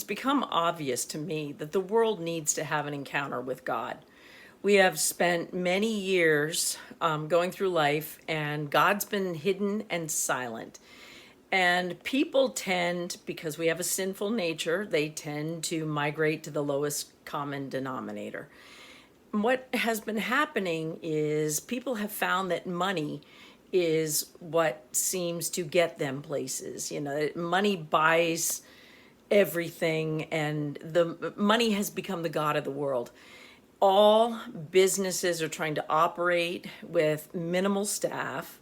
It's become obvious to me that the world needs to have an encounter with God. We have spent many years going through life, and God's been hidden and silent. And people tend, because we have a sinful nature, they tend to migrate to the lowest common denominator. What has been happening is people have found that money is what seems to get them places. You know, money buys everything, and the money has become the god of the world. All businesses are trying to operate with minimal staff.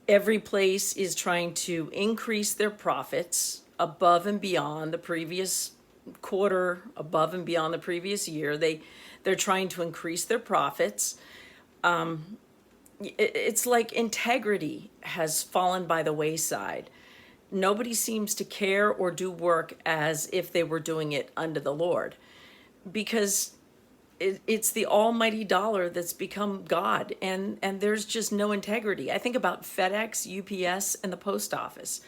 Every place is trying to increase their profits above and beyond the previous quarter, above and beyond the previous year. They're trying to increase their profits. It's like integrity has fallen by the wayside. Nobody seems to care or do work as if they were doing it unto the Lord, because it's the almighty dollar that's become God, and there's just no integrity. I think about FedEx, UPS, and the post office.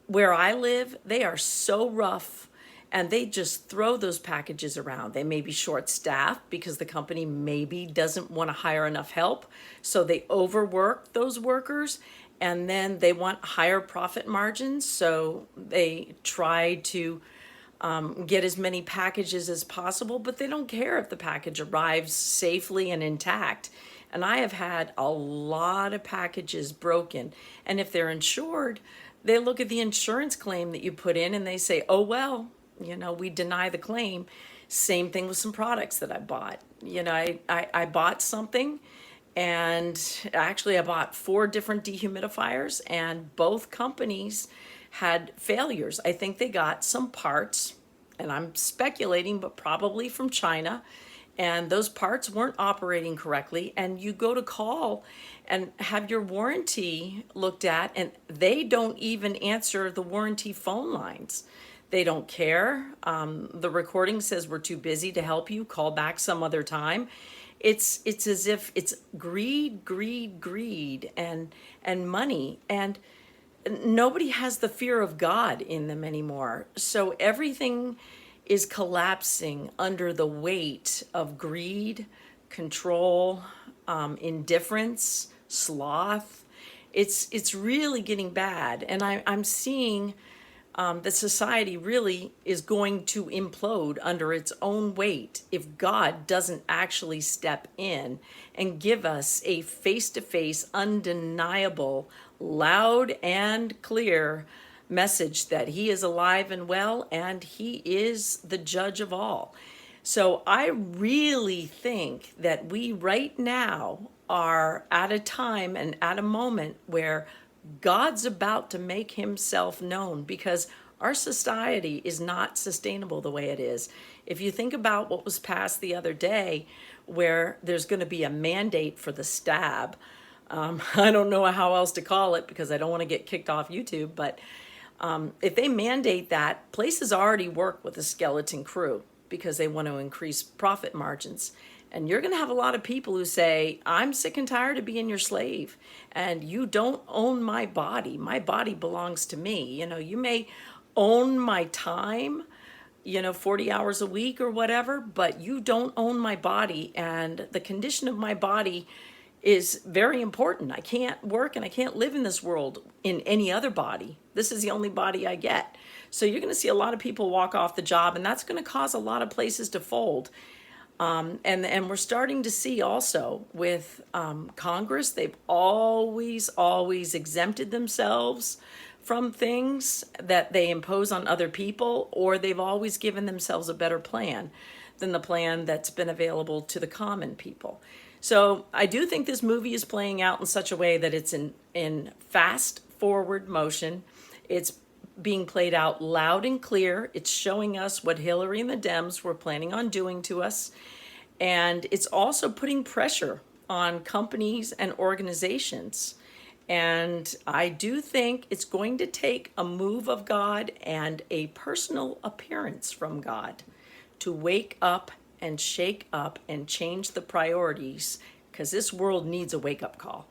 Where I live, they are so rough, and they just throw those packages around. They may be short-staffed because the company maybe doesn't want to hire enough help, so they overwork those workers, and then they want higher profit margins, so they try to get as many packages as possible, but they don't care if the package arrives safely and intact. And I have had a lot of packages broken, and if they're insured, they look at the insurance claim that you put in and they say, oh well, you know, we deny the claim. Same thing with some products that I bought. You know, I bought something, and actually I bought 4 different dehumidifiers, and both companies had failures. I think they got some parts, and I'm speculating, but probably from China, and those parts weren't operating correctly, and you go to call and have your warranty looked at, and they don't even answer the warranty phone lines. They don't care. The recording says, we're too busy to help you, call back some other time. It's as if it's greed, and money, and nobody has the fear of God in them anymore. So everything is collapsing under the weight of greed, control, indifference, sloth. It's really getting bad, and I'm seeing that society really is going to implode under its own weight if God doesn't actually step in and give us a face-to-face, undeniable, loud and clear message that he is alive and well, and he is the judge of all. So I really think that we right now are at a time and at a moment where God's about to make himself known, because our society is not sustainable the way it is. If you think about what was passed the other day, where there's going to be a mandate for the stab, I don't know how else to call it because I don't want to get kicked off YouTube, but if they mandate that, places already work with a skeleton crew because they want to increase profit margins. And you're going to have a lot of people who say, I'm sick and tired of being your slave, and you don't own my body. My body belongs to me. You know, you may own my time, 40 hours a week or whatever, but you don't own my body, and the condition of my body is very important. I can't work and I can't live in this world in any other body. This is the only body I get. So you're going to see a lot of people walk off the job, and that's going to cause a lot of places to fold. And we're starting to see also with Congress, they've always exempted themselves from things that they impose on other people, or they've always given themselves a better plan than the plan that's been available to the common people. So I do think this movie is playing out in such a way that it's in fast forward motion. It's being played out loud and clear. It's showing us what Hillary and the Dems were planning on doing to us. And it's also putting pressure on companies and organizations. And I do think it's going to take a move of God and a personal appearance from God to wake up and shake up and change the priorities, because this world needs a wake-up call.